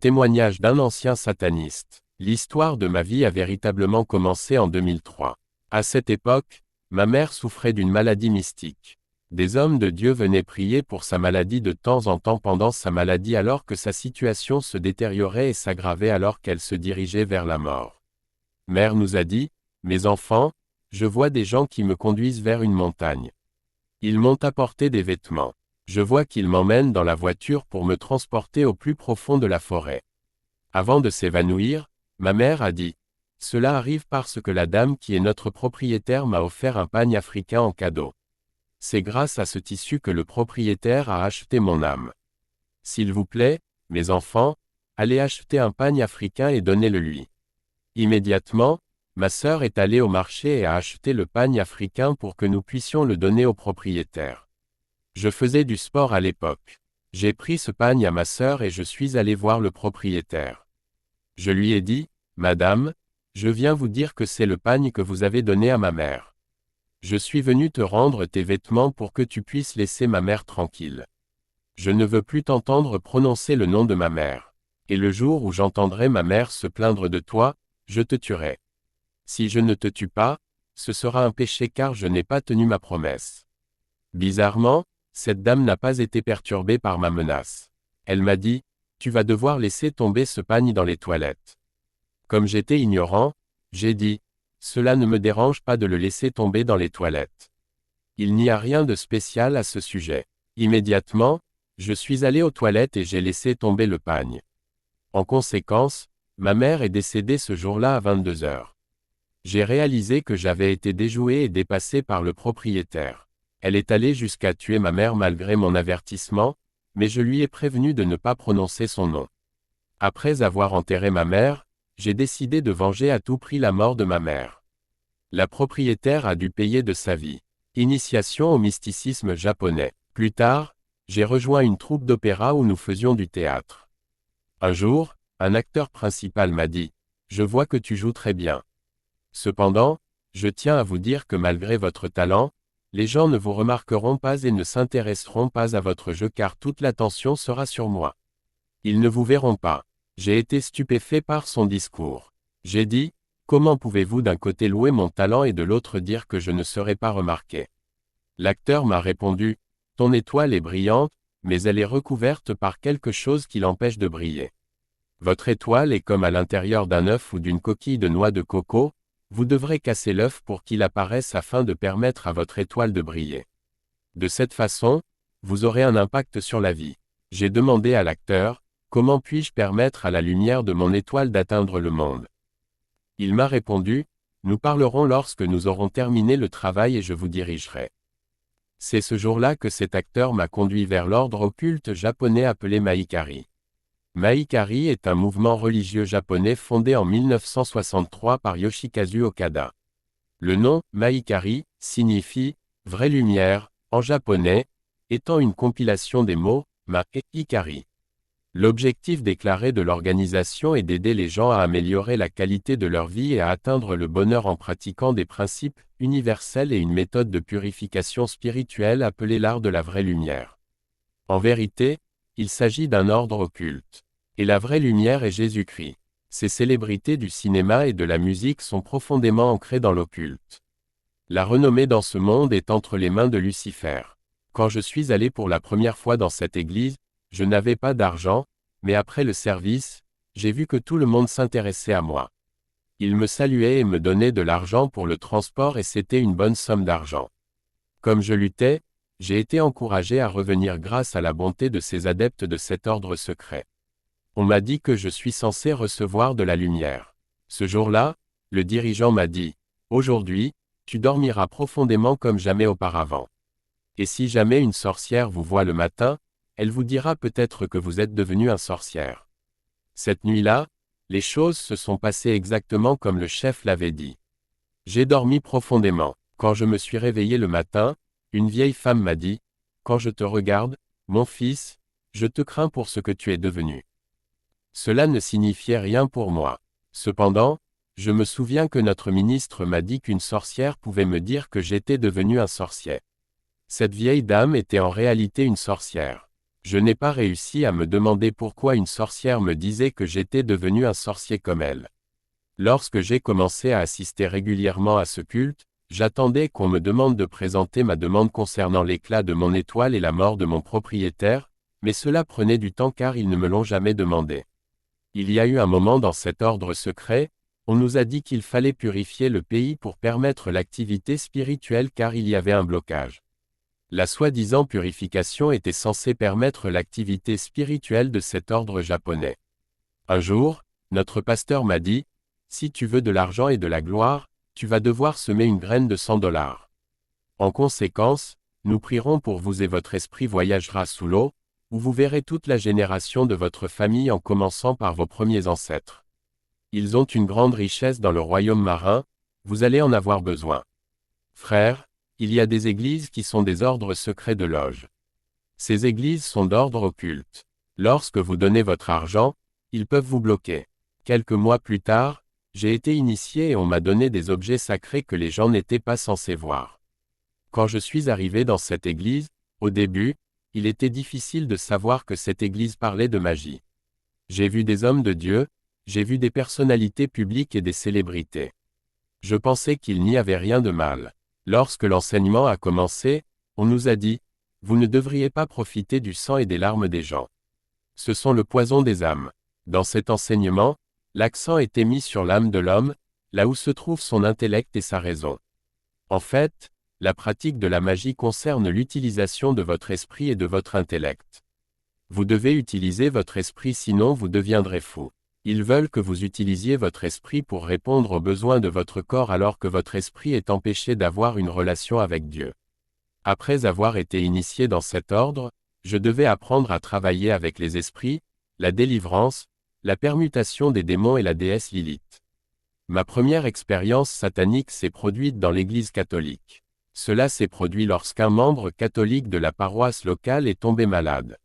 Témoignage d'un ancien sataniste. L'histoire de ma vie a véritablement commencé en 2003. À cette époque, ma mère souffrait d'une maladie mystique. Des hommes de Dieu venaient prier pour sa maladie de temps en temps pendant sa maladie alors que sa situation se détériorait et s'aggravait alors qu'elle se dirigeait vers la mort. Mère nous a dit, « Mes enfants, je vois des gens qui me conduisent vers une montagne. Ils m'ont apporté des vêtements. Je vois qu'ils m'emmènent dans la voiture pour me transporter au plus profond de la forêt. » Avant de s'évanouir, ma mère a dit, « Cela arrive parce que la dame qui est notre propriétaire m'a offert un pagne africain en cadeau. C'est grâce à ce tissu que le propriétaire a acheté mon âme. S'il vous plaît, mes enfants, allez acheter un pagne africain et donnez-le lui. » Immédiatement, ma sœur est allée au marché et a acheté le pagne africain pour que nous puissions le donner au propriétaire. Je faisais du sport à l'époque. J'ai pris ce pagne à ma sœur et je suis allé voir le propriétaire. Je lui ai dit, « Madame, je viens vous dire que c'est le pagne que vous avez donné à ma mère. Je suis venu te rendre tes vêtements pour que tu puisses laisser ma mère tranquille. Je ne veux plus t'entendre prononcer le nom de ma mère. Et le jour où j'entendrai ma mère se plaindre de toi, je te tuerai. Si je ne te tue pas, ce sera un péché car je n'ai pas tenu ma promesse. » Bizarrement, cette dame n'a pas été perturbée par ma menace. Elle m'a dit, « Tu vas devoir laisser tomber ce pagne dans les toilettes. » Comme j'étais ignorant, j'ai dit, « Cela ne me dérange pas de le laisser tomber dans les toilettes. Il n'y a rien de spécial à ce sujet. » Immédiatement, je suis allé aux toilettes et j'ai laissé tomber le pagne. En conséquence, ma mère est décédée ce jour-là à 22 heures. J'ai réalisé que j'avais été déjoué et dépassé par le propriétaire. Elle est allée jusqu'à tuer ma mère malgré mon avertissement, mais je lui ai prévenu de ne pas prononcer son nom. Après avoir enterré ma mère, j'ai décidé de venger à tout prix la mort de ma mère. La propriétaire a dû payer de sa vie. Initiation au mysticisme japonais. Plus tard, j'ai rejoint une troupe d'opéra où nous faisions du théâtre. Un jour, un acteur principal m'a dit, « Je vois que tu joues très bien. Cependant, je tiens à vous dire que malgré votre talent, les gens ne vous remarqueront pas et ne s'intéresseront pas à votre jeu car toute l'attention sera sur moi. Ils ne vous verront pas. » J'ai été stupéfait par son discours. J'ai dit, « Comment pouvez-vous d'un côté louer mon talent et de l'autre dire que je ne serai pas remarqué ?» L'acteur m'a répondu, « Ton étoile est brillante, mais elle est recouverte par quelque chose qui l'empêche de briller. Votre étoile est comme à l'intérieur d'un œuf ou d'une coquille de noix de coco, vous devrez casser l'œuf pour qu'il apparaisse afin de permettre à votre étoile de briller. De cette façon, vous aurez un impact sur la vie. » J'ai demandé à l'acteur, « Comment puis-je permettre à la lumière de mon étoile d'atteindre le monde ?» Il m'a répondu, « Nous parlerons lorsque nous aurons terminé le travail et je vous dirigerai. » C'est ce jour-là que cet acteur m'a conduit vers l'ordre occulte japonais appelé Maikari. Maikari est un mouvement religieux japonais fondé en 1963 par Yoshikazu Okada. Le nom, Maikari, signifie « vraie lumière » en japonais, étant une compilation des mots « ma » et « ikari ». L'objectif déclaré de l'organisation est d'aider les gens à améliorer la qualité de leur vie et à atteindre le bonheur en pratiquant des principes universels et une méthode de purification spirituelle appelée l'art de la vraie lumière. En vérité, il s'agit d'un ordre occulte. Et la vraie lumière est Jésus-Christ. Ces célébrités du cinéma et de la musique sont profondément ancrées dans l'occulte. La renommée dans ce monde est entre les mains de Lucifer. Quand je suis allé pour la première fois dans cette église, je n'avais pas d'argent, mais après le service, j'ai vu que tout le monde s'intéressait à moi. Ils me saluaient et me donnaient de l'argent pour le transport et c'était une bonne somme d'argent. Comme je luttais, j'ai été encouragé à revenir grâce à la bonté de ces adeptes de cet ordre secret. On m'a dit que je suis censé recevoir de la lumière. Ce jour-là, le dirigeant m'a dit, « Aujourd'hui, tu dormiras profondément comme jamais auparavant. Et si jamais une sorcière vous voit le matin, elle vous dira peut-être que vous êtes devenue une sorcière. » Cette nuit-là, les choses se sont passées exactement comme le chef l'avait dit. J'ai dormi profondément. Quand je me suis réveillé le matin, une vieille femme m'a dit, « Quand je te regarde, mon fils, je te crains pour ce que tu es devenu. » Cela ne signifiait rien pour moi. Cependant, je me souviens que notre ministre m'a dit qu'une sorcière pouvait me dire que j'étais devenu un sorcier. Cette vieille dame était en réalité une sorcière. Je n'ai pas réussi à me demander pourquoi une sorcière me disait que j'étais devenu un sorcier comme elle. Lorsque j'ai commencé à assister régulièrement à ce culte, j'attendais qu'on me demande de présenter ma demande concernant l'éclat de mon étoile et la mort de mon propriétaire, mais cela prenait du temps car ils ne me l'ont jamais demandé. Il y a eu un moment dans cet ordre secret, on nous a dit qu'il fallait purifier le pays pour permettre l'activité spirituelle car il y avait un blocage. La soi-disant purification était censée permettre l'activité spirituelle de cet ordre japonais. Un jour, notre pasteur m'a dit, « Si tu veux de l'argent et de la gloire, tu vas devoir semer une graine de $100. En conséquence, nous prierons pour vous et votre esprit voyagera sous l'eau, où vous verrez toute la génération de votre famille en commençant par vos premiers ancêtres. Ils ont une grande richesse dans le royaume marin, vous allez en avoir besoin. Frères, il y a des églises qui sont des ordres secrets de loges. Ces églises sont d'ordre occulte. Lorsque vous donnez votre argent, ils peuvent vous bloquer. Quelques mois plus tard, j'ai été initié et on m'a donné des objets sacrés que les gens n'étaient pas censés voir. Quand je suis arrivé dans cette église, au début, il était difficile de savoir que cette église parlait de magie. J'ai vu des hommes de Dieu, j'ai vu des personnalités publiques et des célébrités. Je pensais qu'il n'y avait rien de mal. Lorsque l'enseignement a commencé, on nous a dit, « Vous ne devriez pas profiter du sang et des larmes des gens. Ce sont le poison des âmes. » Dans cet enseignement, l'accent était mis sur l'âme de l'homme, là où se trouve son intellect et sa raison. En fait, la pratique de la magie concerne l'utilisation de votre esprit et de votre intellect. Vous devez utiliser votre esprit sinon vous deviendrez fou. Ils veulent que vous utilisiez votre esprit pour répondre aux besoins de votre corps alors que votre esprit est empêché d'avoir une relation avec Dieu. Après avoir été initié dans cet ordre, je devais apprendre à travailler avec les esprits, la délivrance, la permutation des démons et la déesse Lilith. Ma première expérience satanique s'est produite dans l'Église catholique. Cela s'est produit lorsqu'un membre catholique de la paroisse locale est tombé malade.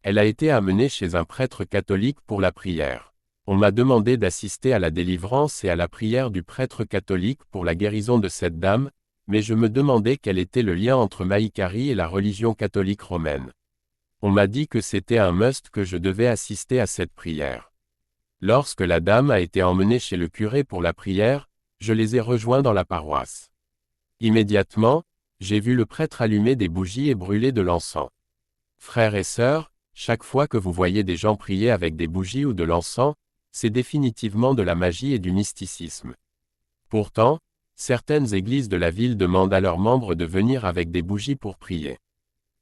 Elle a été amenée chez un prêtre catholique pour la prière. On m'a demandé d'assister à la délivrance et à la prière du prêtre catholique pour la guérison de cette dame, mais je me demandais quel était le lien entre Maïkari et la religion catholique romaine. On m'a dit que c'était un must que je devais assister à cette prière. Lorsque la dame a été emmenée chez le curé pour la prière, je les ai rejoints dans la paroisse. Immédiatement, j'ai vu le prêtre allumer des bougies et brûler de l'encens. Frères et sœurs, chaque fois que vous voyez des gens prier avec des bougies ou de l'encens, c'est définitivement de la magie et du mysticisme. Pourtant, certaines églises de la ville demandent à leurs membres de venir avec des bougies pour prier.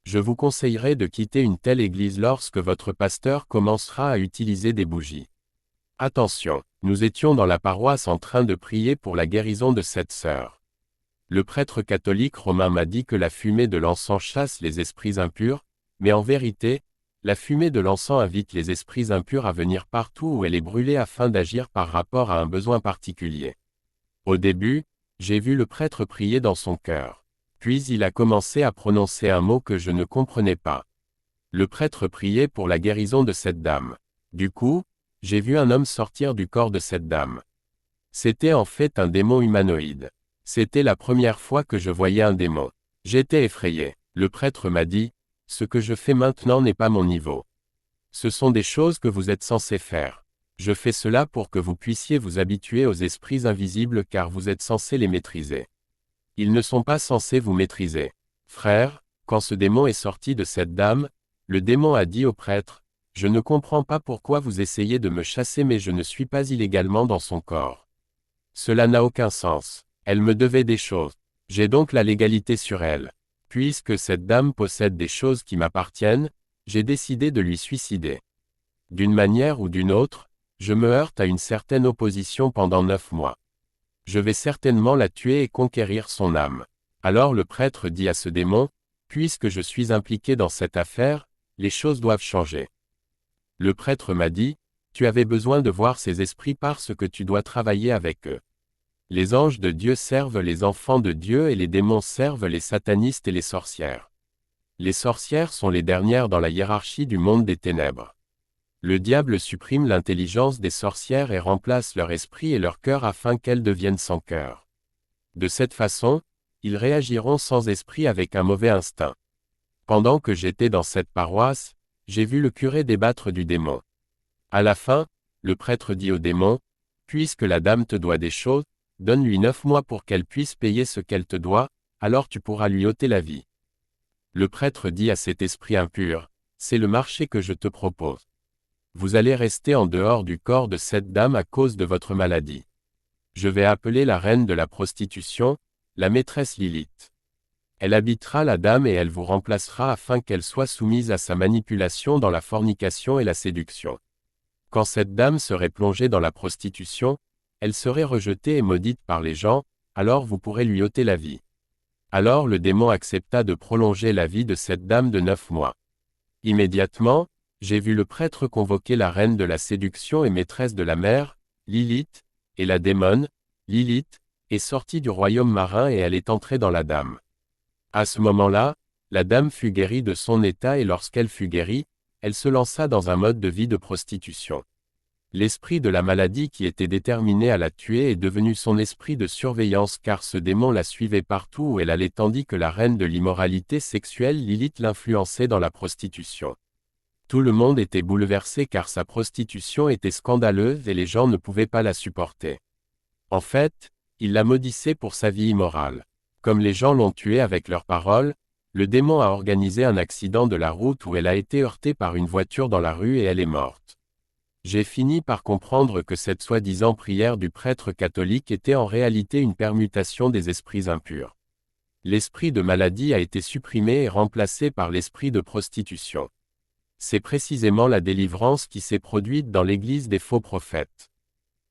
Je vous conseillerais de quitter une telle église lorsque votre pasteur commencera à utiliser des bougies. Attention, nous étions dans la paroisse en train de prier pour la guérison de cette sœur. Le prêtre catholique romain m'a dit que la fumée de l'encens chasse les esprits impurs, mais en vérité, la fumée de l'encens invite les esprits impurs à venir partout où elle est brûlée afin d'agir par rapport à un besoin particulier. Au début, j'ai vu le prêtre prier dans son cœur. Puis il a commencé à prononcer un mot que je ne comprenais pas. Le prêtre priait pour la guérison de cette dame. Du coup, j'ai vu un homme sortir du corps de cette dame. C'était en fait un démon humanoïde. C'était la première fois que je voyais un démon. J'étais effrayé. Le prêtre m'a dit, « Ce que je fais maintenant n'est pas mon niveau. Ce sont des choses que vous êtes censés faire. Je fais cela pour que vous puissiez vous habituer aux esprits invisibles car vous êtes censés les maîtriser. Ils ne sont pas censés vous maîtriser. » Frère, quand ce démon est sorti de cette dame, le démon a dit au prêtre, « Je ne comprends pas pourquoi vous essayez de me chasser mais je ne suis pas illégalement dans son corps. Cela n'a aucun sens. Elle me devait des choses. J'ai donc la légalité sur elle. Puisque cette dame possède des choses qui m'appartiennent, j'ai décidé de lui suicider. D'une manière ou d'une autre, je me heurte à une certaine opposition pendant 9 mois. Je vais certainement la tuer et conquérir son âme. » Alors le prêtre dit à ce démon, « Puisque je suis impliqué dans cette affaire, les choses doivent changer. » Le prêtre m'a dit, « Tu avais besoin de voir ces esprits parce que tu dois travailler avec eux. Les anges de Dieu servent les enfants de Dieu et les démons servent les satanistes et les sorcières. Les sorcières sont les dernières dans la hiérarchie du monde des ténèbres. Le diable supprime l'intelligence des sorcières et remplace leur esprit et leur cœur afin qu'elles deviennent sans cœur. De cette façon, ils réagiront sans esprit avec un mauvais instinct. Pendant que j'étais dans cette paroisse, j'ai vu le curé débattre du démon. À la fin, le prêtre dit au démon, « Puisque la dame te doit des choses, donne-lui 9 mois pour qu'elle puisse payer ce qu'elle te doit, alors tu pourras lui ôter la vie. » Le prêtre dit à cet esprit impur, « C'est le marché que je te propose. Vous allez rester en dehors du corps de cette dame à cause de votre maladie. Je vais appeler la reine de la prostitution, la maîtresse Lilith. Elle habitera la dame et elle vous remplacera afin qu'elle soit soumise à sa manipulation dans la fornication et la séduction. Quand cette dame serait plongée dans la prostitution, elle serait rejetée et maudite par les gens, alors vous pourrez lui ôter la vie. » Alors le démon accepta de prolonger la vie de cette dame de 9 mois. Immédiatement, j'ai vu le prêtre convoquer la reine de la séduction et maîtresse de la mer, Lilith, et la démone, Lilith, est sortie du royaume marin et elle est entrée dans la dame. À ce moment-là, la dame fut guérie de son état et lorsqu'elle fut guérie, elle se lança dans un mode de vie de prostitution. L'esprit de la maladie qui était déterminé à la tuer est devenu son esprit de surveillance car ce démon la suivait partout où elle allait tandis que la reine de l'immoralité sexuelle Lilith l'influençait dans la prostitution. Tout le monde était bouleversé car sa prostitution était scandaleuse et les gens ne pouvaient pas la supporter. En fait, ils la maudissaient pour sa vie immorale. Comme les gens l'ont tuée avec leurs paroles, le démon a organisé un accident de la route où elle a été heurtée par une voiture dans la rue et elle est morte. J'ai fini par comprendre que cette soi-disant prière du prêtre catholique était en réalité une permutation des esprits impurs. L'esprit de maladie a été supprimé et remplacé par l'esprit de prostitution. C'est précisément la délivrance qui s'est produite dans l'église des faux prophètes.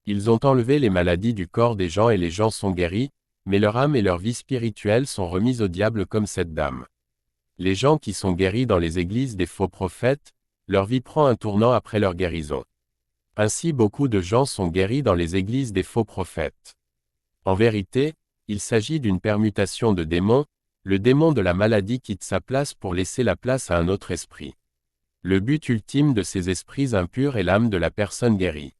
Ils ont enlevé les maladies du corps des gens et les gens sont guéris, mais leur âme et leur vie spirituelle sont remises au diable comme cette dame. Les gens qui sont guéris dans les églises des faux prophètes, leur vie prend un tournant après leur guérison. Ainsi beaucoup de gens sont guéris dans les églises des faux prophètes. En vérité, il s'agit d'une permutation de démons, le démon de la maladie quitte sa place pour laisser la place à un autre esprit. Le but ultime de ces esprits impurs est l'âme de la personne guérie.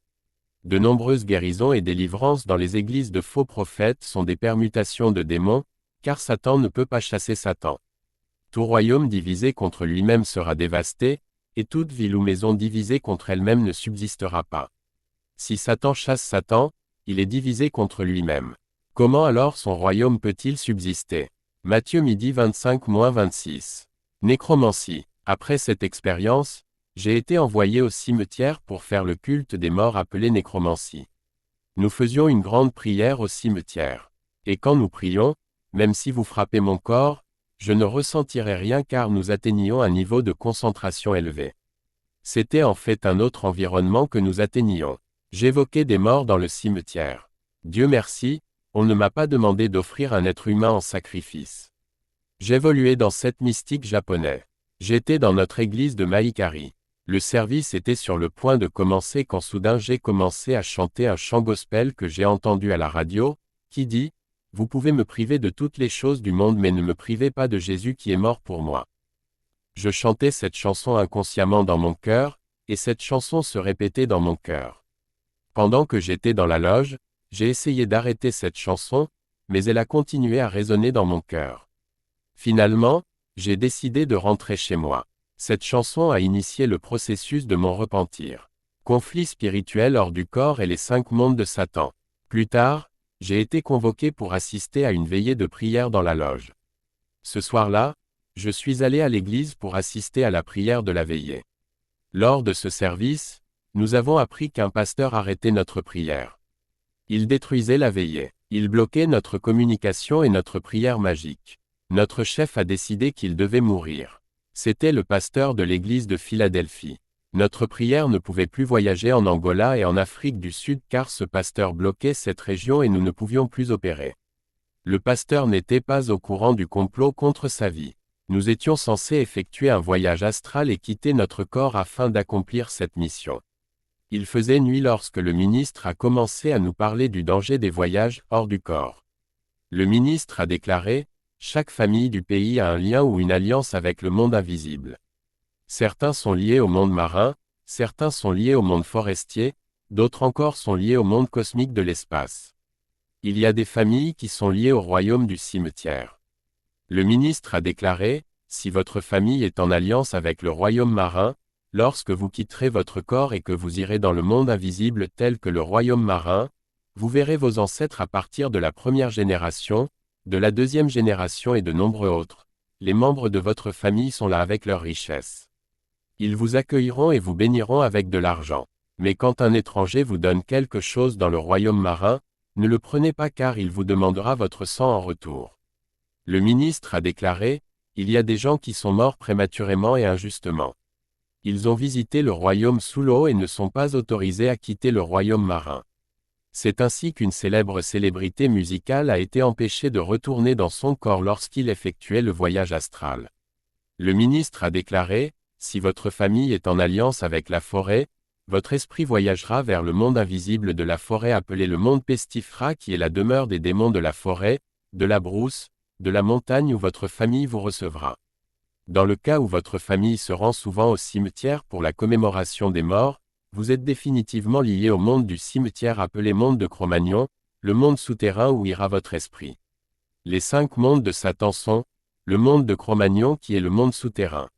De nombreuses guérisons et délivrances dans les églises de faux prophètes sont des permutations de démons, car Satan ne peut pas chasser Satan. Tout royaume divisé contre lui-même sera dévasté, et toute ville ou maison divisée contre elle-même ne subsistera pas. Si Satan chasse Satan, il est divisé contre lui-même. Comment alors son royaume peut-il subsister? Matthieu midi 25-26. Nécromancie. Après cette expérience, j'ai été envoyé au cimetière pour faire le culte des morts appelé nécromancie. Nous faisions une grande prière au cimetière. Et quand nous prions, même si vous frappez mon corps, je ne ressentirai rien car nous atteignions un niveau de concentration élevé. C'était en fait un autre environnement que nous atteignions. J'évoquais des morts dans le cimetière. Dieu merci, on ne m'a pas demandé d'offrir un être humain en sacrifice. J'évoluais dans cette mystique japonais. J'étais dans notre église de Maikari. Le service était sur le point de commencer quand soudain j'ai commencé à chanter un chant gospel que j'ai entendu à la radio, qui dit « Vous pouvez me priver de toutes les choses du monde mais ne me privez pas de Jésus qui est mort pour moi. » Je chantais cette chanson inconsciemment dans mon cœur, et cette chanson se répétait dans mon cœur. Pendant que j'étais dans la loge, j'ai essayé d'arrêter cette chanson, mais elle a continué à résonner dans mon cœur. Finalement, j'ai décidé de rentrer chez moi. Cette chanson a initié le processus de mon repentir. Conflit spirituel hors du corps et les 5 mondes de Satan. Plus tard, j'ai été convoqué pour assister à une veillée de prière dans la loge. Ce soir-là, je suis allé à l'église pour assister à la prière de la veillée. Lors de ce service, nous avons appris qu'un pasteur arrêtait notre prière. Il détruisait la veillée. Il bloquait notre communication et notre prière magique. Notre chef a décidé qu'il devait mourir. C'était le pasteur de l'église de Philadelphie. Notre prière ne pouvait plus voyager en Angola et en Afrique du Sud car ce pasteur bloquait cette région et nous ne pouvions plus opérer. Le pasteur n'était pas au courant du complot contre sa vie. Nous étions censés effectuer un voyage astral et quitter notre corps afin d'accomplir cette mission. Il faisait nuit lorsque le ministre a commencé à nous parler du danger des voyages hors du corps. Le ministre a déclaré « Chaque famille du pays a un lien ou une alliance avec le monde invisible. Certains sont liés au monde marin, certains sont liés au monde forestier, d'autres encore sont liés au monde cosmique de l'espace. Il y a des familles qui sont liées au royaume du cimetière. » Le ministre a déclaré « Si votre famille est en alliance avec le royaume marin, lorsque vous quitterez votre corps et que vous irez dans le monde invisible tel que le royaume marin, vous verrez vos ancêtres à partir de la première génération, de la deuxième génération et de nombreux autres. Les membres de votre famille sont là avec leurs richesses. Ils vous accueilleront et vous béniront avec de l'argent. Mais quand un étranger vous donne quelque chose dans le royaume marin, ne le prenez pas car il vous demandera votre sang en retour. Le ministre a déclaré, il y a des gens qui sont morts prématurément et injustement. Ils ont visité le royaume sous l'eau et ne sont pas autorisés à quitter le royaume marin. C'est ainsi qu'une célèbre célébrité musicale a été empêchée de retourner dans son corps lorsqu'il effectuait le voyage astral. Le ministre a déclaré, si votre famille est en alliance avec la forêt, votre esprit voyagera vers le monde invisible de la forêt appelé le monde pestifera qui est la demeure des démons de la forêt, de la brousse, de la montagne où votre famille vous recevra. Dans le cas où votre famille se rend souvent au cimetière pour la commémoration des morts, vous êtes définitivement lié au monde du cimetière appelé monde de Cro-Magnon, le monde souterrain où ira votre esprit. Les 5 mondes de Satan sont, le monde de Cro-Magnon qui est le monde souterrain.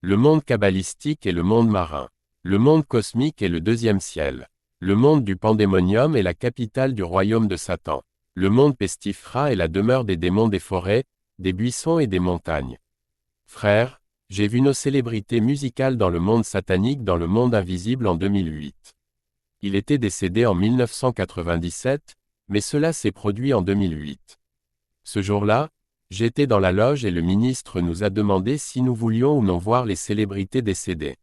Le monde kabbalistique est le monde marin. Le monde cosmique est le deuxième ciel. Le monde du pandémonium est la capitale du royaume de Satan. Le monde pestifera est la demeure des démons des forêts, des buissons et des montagnes. Frères, j'ai vu nos célébrités musicales dans le monde satanique dans le monde invisible en 2008. Il était décédé en 1997, mais cela s'est produit en 2008. Ce jour-là, j'étais dans la loge et le ministre nous a demandé si nous voulions ou non voir les célébrités décédées.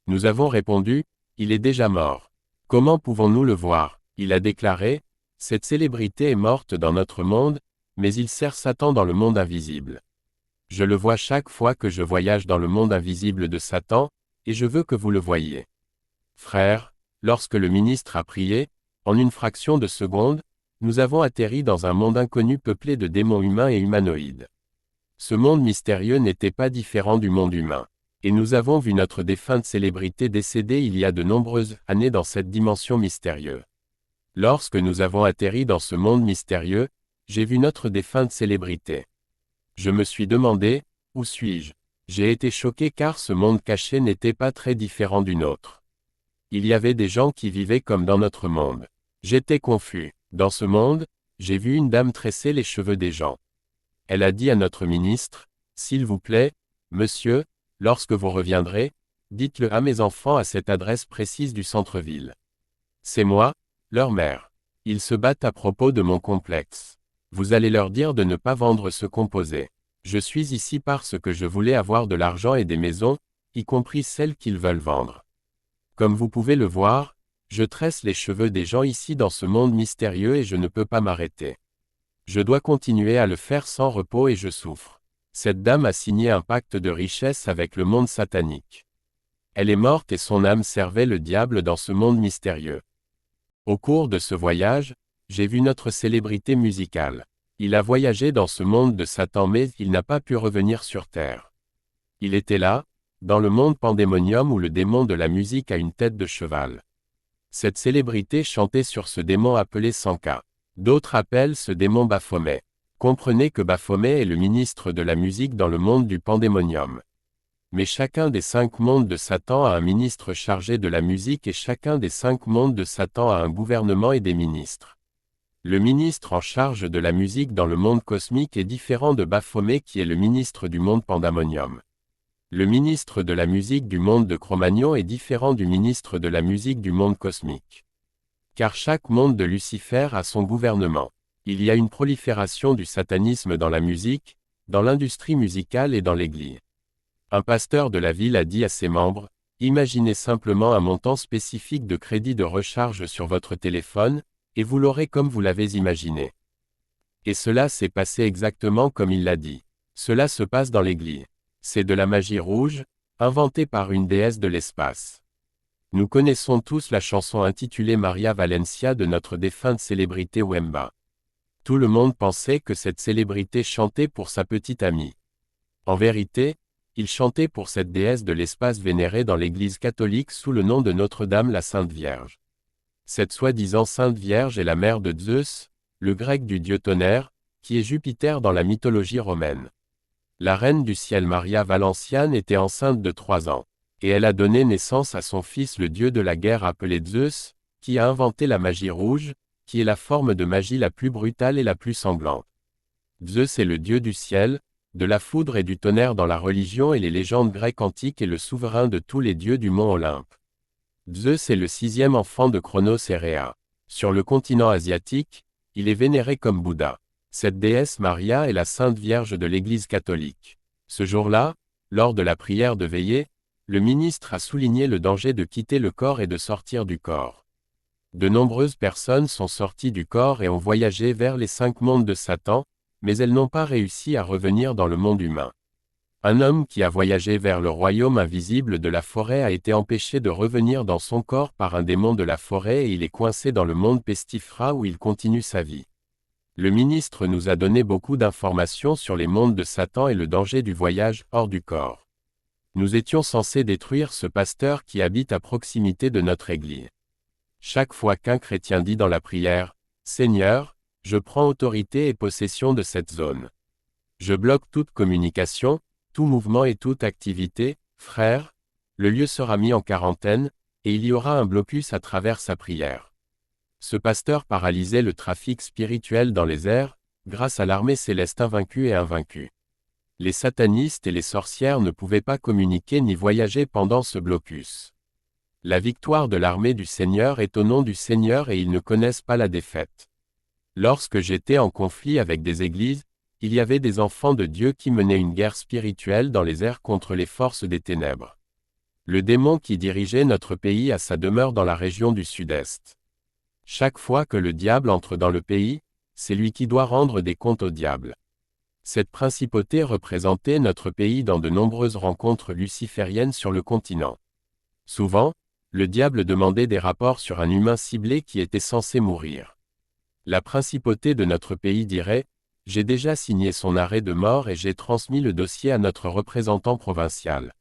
Nous avons répondu, il est déjà mort. Comment pouvons-nous le voir? Il a déclaré, cette célébrité est morte dans notre monde, mais il sert Satan dans le monde invisible. Je le vois chaque fois que je voyage dans le monde invisible de Satan, et je veux que vous le voyiez. Frères, lorsque le ministre a prié, en une fraction de seconde, nous avons atterri dans un monde inconnu peuplé de démons humains et humanoïdes. Ce monde mystérieux n'était pas différent du monde humain. Et nous avons vu notre défunte célébrité décédée il y a de nombreuses années dans cette dimension mystérieuse. Lorsque nous avons atterri dans ce monde mystérieux, j'ai vu notre défunte célébrité. Je me suis demandé, où suis-je? J'ai été choqué car ce monde caché n'était pas très différent du nôtre. Il y avait des gens qui vivaient comme dans notre monde. J'étais confus. Dans ce monde, j'ai vu une dame tresser les cheveux des gens. Elle a dit à notre ministre, s'il vous plaît, monsieur, lorsque vous reviendrez, dites-le à mes enfants à cette adresse précise du centre-ville. C'est moi, leur mère. Ils se battent à propos de mon complexe. Vous allez leur dire de ne pas vendre ce composé. Je suis ici parce que je voulais avoir de l'argent et des maisons, y compris celles qu'ils veulent vendre. Comme vous pouvez le voir, je tresse les cheveux des gens ici dans ce monde mystérieux et je ne peux pas m'arrêter. Je dois continuer à le faire sans repos et je souffre. Cette dame a signé un pacte de richesse avec le monde satanique. Elle est morte et son âme servait le diable dans ce monde mystérieux. Au cours de ce voyage, j'ai vu notre célébrité musicale. Il a voyagé dans ce monde de Satan mais il n'a pas pu revenir sur terre. Il était là, dans le monde pandémonium où le démon de la musique a une tête de cheval. Cette célébrité chantait sur ce démon appelé Sanka. D'autres appellent ce démon Baphomet. Comprenez que Baphomet est le ministre de la musique dans le monde du pandémonium. Mais chacun des 5 mondes de Satan a un ministre chargé de la musique et chacun des 5 mondes de Satan a un gouvernement et des ministres. Le ministre en charge de la musique dans le monde cosmique est différent de Baphomet qui est le ministre du monde pandémonium. Le ministre de la musique du monde de Cro-Magnon est différent du ministre de la musique du monde cosmique. Car chaque monde de Lucifer a son gouvernement. Il y a une prolifération du satanisme dans la musique, dans l'industrie musicale et dans l'Église. Un pasteur de la ville a dit à ses membres, imaginez simplement un montant spécifique de crédit de recharge sur votre téléphone, et vous l'aurez comme vous l'avez imaginé. Et cela s'est passé exactement comme il l'a dit. Cela se passe dans l'Église. C'est de la magie rouge, inventée par une déesse de l'espace. Nous connaissons tous la chanson intitulée Maria Valencia de notre défunte célébrité Wemba. Tout le monde pensait que cette célébrité chantait pour sa petite amie. En vérité, il chantait pour cette déesse de l'espace vénérée dans l'Église catholique sous le nom de Notre-Dame la Sainte Vierge. Cette soi-disant Sainte Vierge est la mère de Zeus, le grec du dieu tonnerre, qui est Jupiter dans la mythologie romaine. La reine du ciel Maria Valenciane était enceinte de 3 ans. Et elle a donné naissance à son fils le dieu de la guerre appelé Zeus, qui a inventé la magie rouge, qui est la forme de magie la plus brutale et la plus sanglante. Zeus est le dieu du ciel, de la foudre et du tonnerre dans la religion et les légendes grecques antiques et le souverain de tous les dieux du mont Olympe. Zeus est le 6e enfant de Cronos et Rhea. Sur le continent asiatique, il est vénéré comme Bouddha. Cette déesse Maria est la Sainte Vierge de l'Église catholique. Ce jour-là, lors de la prière de veillée, le ministre a souligné le danger de quitter le corps et de sortir du corps. De nombreuses personnes sont sorties du corps et ont voyagé vers les 5 mondes de Satan, mais elles n'ont pas réussi à revenir dans le monde humain. Un homme qui a voyagé vers le royaume invisible de la forêt a été empêché de revenir dans son corps par un démon de la forêt et il est coincé dans le monde pestifera où il continue sa vie. Le ministre nous a donné beaucoup d'informations sur les mondes de Satan et le danger du voyage hors du corps. Nous étions censés détruire ce pasteur qui habite à proximité de notre église. Chaque fois qu'un chrétien dit dans la prière « Seigneur, je prends autorité et possession de cette zone. Je bloque toute communication, tout mouvement et toute activité, frère, le lieu sera mis en quarantaine, et il y aura un blocus à travers sa prière. » Ce pasteur paralysait le trafic spirituel dans les airs, grâce à l'armée céleste invaincue et invaincue. Les satanistes et les sorcières ne pouvaient pas communiquer ni voyager pendant ce blocus. La victoire de l'armée du Seigneur est au nom du Seigneur et ils ne connaissent pas la défaite. Lorsque j'étais en conflit avec des églises, il y avait des enfants de Dieu qui menaient une guerre spirituelle dans les airs contre les forces des ténèbres. Le démon qui dirigeait notre pays a sa demeure dans la région du Sud-Est. Chaque fois que le diable entre dans le pays, c'est lui qui doit rendre des comptes au diable. Cette principauté représentait notre pays dans de nombreuses rencontres lucifériennes sur le continent. Souvent, le diable demandait des rapports sur un humain ciblé qui était censé mourir. La principauté de notre pays dirait « J'ai déjà signé son arrêt de mort et j'ai transmis le dossier à notre représentant provincial. »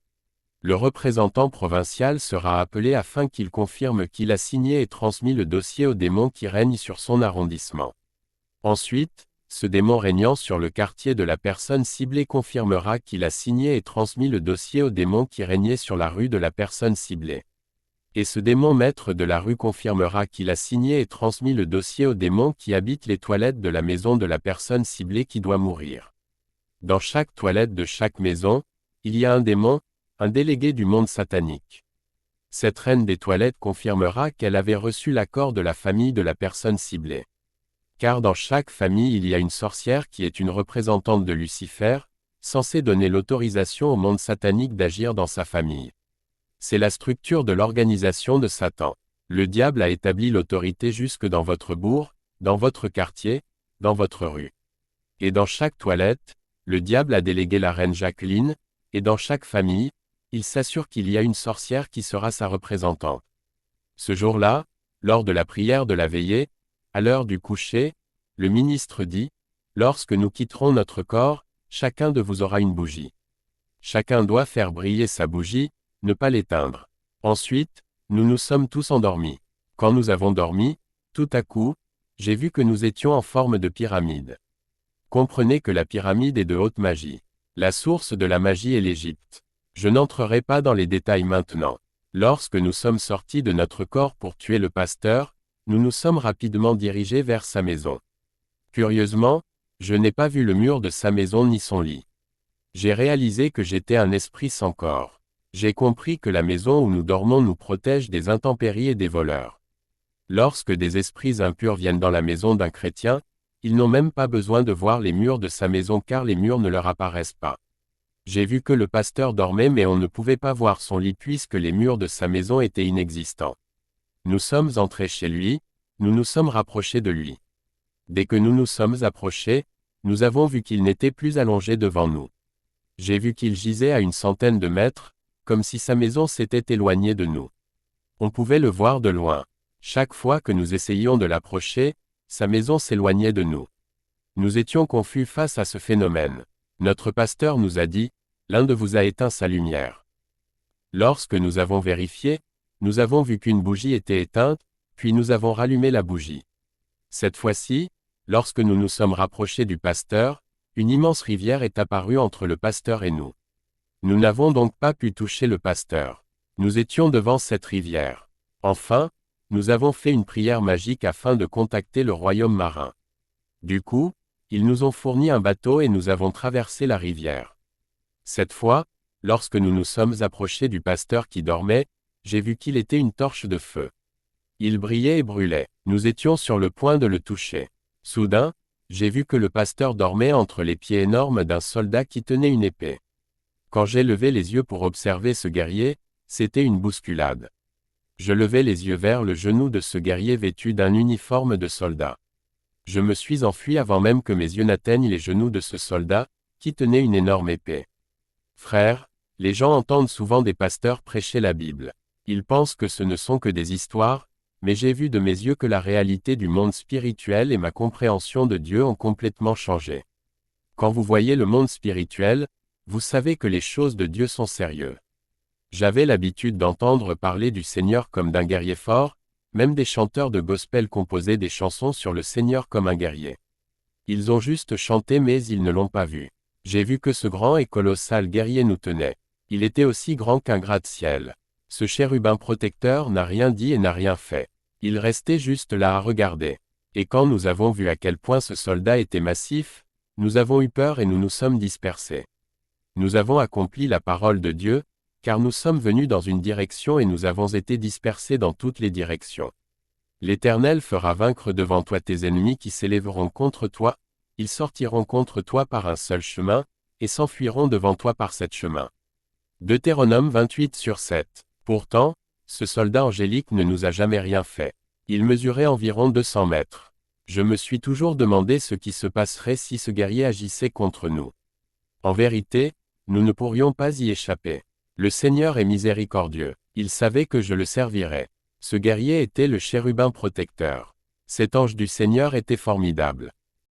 Le représentant provincial sera appelé afin qu'il confirme qu'il a signé et transmis le dossier au démon qui règne sur son arrondissement. Ensuite, ce démon régnant sur le quartier de la personne ciblée confirmera qu'il a signé et transmis le dossier au démon qui régnait sur la rue de la personne ciblée. Et ce démon maître de la rue confirmera qu'il a signé et transmis le dossier au démon qui habite les toilettes de la maison de la personne ciblée qui doit mourir. Dans chaque toilette de chaque maison, il y a un démon, un délégué du monde satanique. Cette reine des toilettes confirmera qu'elle avait reçu l'accord de la famille de la personne ciblée. Car dans chaque famille il y a une sorcière qui est une représentante de Lucifer, censée donner l'autorisation au monde satanique d'agir dans sa famille. C'est la structure de l'organisation de Satan. Le diable a établi l'autorité jusque dans votre bourg, dans votre quartier, dans votre rue. Et dans chaque toilette, le diable a délégué la reine Jacqueline, et dans chaque famille, il s'assure qu'il y a une sorcière qui sera sa représentante. Ce jour-là, lors de la prière de la veillée, à l'heure du coucher, le ministre dit « Lorsque nous quitterons notre corps, chacun de vous aura une bougie. Chacun doit faire briller sa bougie, ne pas l'éteindre. Ensuite, nous nous sommes tous endormis. Quand nous avons dormi, tout à coup, j'ai vu que nous étions en forme de pyramide. Comprenez que la pyramide est de haute magie. La source de la magie est l'Égypte. Je n'entrerai pas dans les détails maintenant. Lorsque nous sommes sortis de notre corps pour tuer le pasteur, nous nous sommes rapidement dirigés vers sa maison. Curieusement, je n'ai pas vu le mur de sa maison ni son lit. J'ai réalisé que j'étais un esprit sans corps. J'ai compris que la maison où nous dormons nous protège des intempéries et des voleurs. Lorsque des esprits impurs viennent dans la maison d'un chrétien, ils n'ont même pas besoin de voir les murs de sa maison car les murs ne leur apparaissent pas. J'ai vu que le pasteur dormait mais on ne pouvait pas voir son lit puisque les murs de sa maison étaient inexistants. Nous sommes entrés chez lui, nous nous sommes rapprochés de lui. Dès que nous nous sommes approchés, nous avons vu qu'il n'était plus allongé devant nous. J'ai vu qu'il gisait à une centaine de mètres, comme si sa maison s'était éloignée de nous. On pouvait le voir de loin. Chaque fois que nous essayions de l'approcher, sa maison s'éloignait de nous. Nous étions confus face à ce phénomène. Notre pasteur nous a dit, « L'un de vous a éteint sa lumière. » Lorsque nous avons vérifié, nous avons vu qu'une bougie était éteinte, puis nous avons rallumé la bougie. Cette fois-ci, lorsque nous nous sommes rapprochés du pasteur, une immense rivière est apparue entre le pasteur et nous. Nous n'avons donc pas pu toucher le pasteur. Nous étions devant cette rivière. Enfin, nous avons fait une prière magique afin de contacter le royaume marin. Du coup, ils nous ont fourni un bateau et nous avons traversé la rivière. Cette fois, lorsque nous nous sommes approchés du pasteur qui dormait, j'ai vu qu'il était une torche de feu. Il brillait et brûlait. Nous étions sur le point de le toucher. Soudain, j'ai vu que le pasteur dormait entre les pieds énormes d'un soldat qui tenait une épée. Quand j'ai levé les yeux pour observer ce guerrier, c'était une bousculade. Je levai les yeux vers le genou de ce guerrier vêtu d'un uniforme de soldat. Je me suis enfui avant même que mes yeux n'atteignent les genoux de ce soldat, qui tenait une énorme épée. Frères, les gens entendent souvent des pasteurs prêcher la Bible. Ils pensent que ce ne sont que des histoires, mais j'ai vu de mes yeux que la réalité du monde spirituel et ma compréhension de Dieu ont complètement changé. Quand vous voyez le monde spirituel, vous savez que les choses de Dieu sont sérieuses. J'avais l'habitude d'entendre parler du Seigneur comme d'un guerrier fort, même des chanteurs de gospel composaient des chansons sur le Seigneur comme un guerrier. Ils ont juste chanté mais ils ne l'ont pas vu. J'ai vu que ce grand et colossal guerrier nous tenait. Il était aussi grand qu'un gratte-ciel. Ce chérubin protecteur n'a rien dit et n'a rien fait. Il restait juste là à regarder. Et quand nous avons vu à quel point ce soldat était massif, nous avons eu peur et nous nous sommes dispersés. Nous avons accompli la parole de Dieu, car nous sommes venus dans une direction et nous avons été dispersés dans toutes les directions. L'Éternel fera vaincre devant toi tes ennemis qui s'élèveront contre toi, ils sortiront contre toi par un seul chemin, et s'enfuiront devant toi par 7 chemins. Deutéronome 28/7. Pourtant, ce soldat angélique ne nous a jamais rien fait. Il mesurait environ 200 mètres. Je me suis toujours demandé ce qui se passerait si ce guerrier agissait contre nous. En vérité, nous ne pourrions pas y échapper. Le Seigneur est miséricordieux. Il savait que je le servirais. Ce guerrier était le chérubin protecteur. Cet ange du Seigneur était formidable.